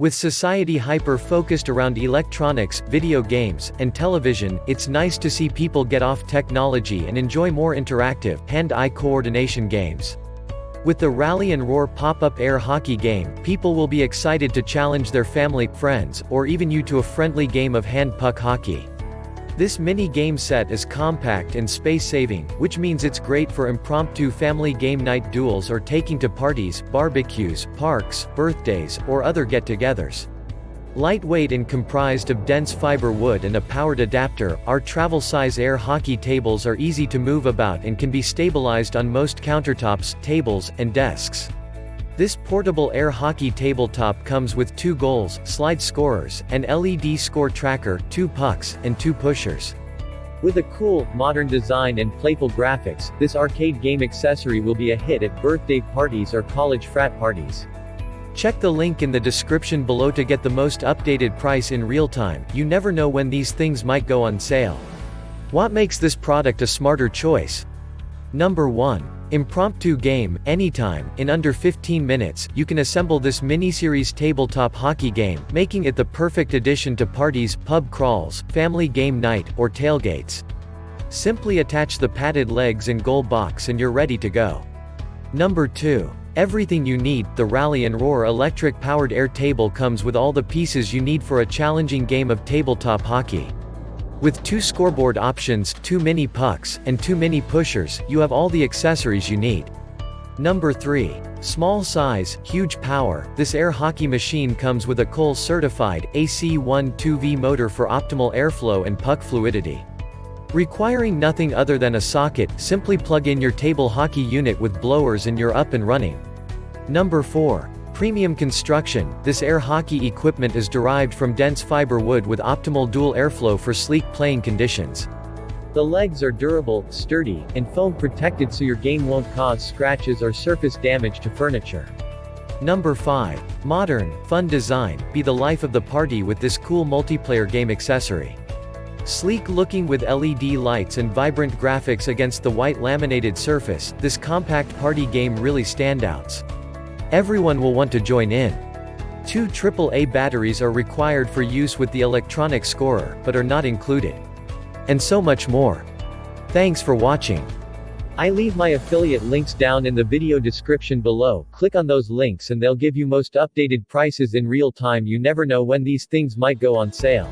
With society hyper-focused around electronics, video games, and television, it's nice to see people get off technology and enjoy more interactive, hand-eye coordination games. With the Rally and Roar pop-up air hockey game, people will be excited to challenge their family, friends, or even you to a friendly game of hand-puck hockey. This mini-game set is compact and space-saving, which means it's great for impromptu family game night duels or taking to parties, barbecues, parks, birthdays, or other get-togethers. Lightweight and comprised of dense fiber wood and a powered adapter, our travel-size air hockey tables are easy to move about and can be stabilized on most countertops, tables, and desks. This portable air hockey tabletop comes with 2 goals, slide scorers, an LED score tracker, 2 pucks, and 2 pushers. With a cool, modern design and playful graphics, this arcade game accessory will be a hit at birthday parties or college frat parties. Check the link in the description below to get the most updated price in real time. You never know when these things might go on sale. What makes this product a smarter choice? Number 1. Impromptu game, anytime, in under 15 minutes, you can assemble this mini-series tabletop hockey game, making it the perfect addition to parties, pub crawls, family game night, or tailgates. Simply attach the padded legs and goal box and you're ready to go. Number 2. Everything you need, the Rally and Roar electric-powered air table comes with all the pieces you need for a challenging game of tabletop hockey. With 2 scoreboard options, 2 mini pucks, and 2 mini pushers, you have all the accessories you need. Number 3. Small size, huge power, this air hockey machine comes with a Cole-certified, AC-12V motor for optimal airflow and puck fluidity. Requiring nothing other than a socket, simply plug in your table hockey unit with blowers and you're up and running. Number 4. Premium construction, this air hockey equipment is derived from dense fiber wood with optimal dual airflow for sleek playing conditions. The legs are durable, sturdy, and foam protected so your game won't cause scratches or surface damage to furniture. Number 5. Modern, fun design, be the life of the party with this cool multiplayer game accessory. Sleek looking with LED lights and vibrant graphics against the white laminated surface, this compact party game really standouts. Everyone will want to join in. 2 AAA batteries are required for use with the electronic scorer, but are not included. And so much more. Thanks for watching. I leave my affiliate links down in the video description below. Click on those links and they'll give you most updated prices in real time. You never know when these things might go on sale.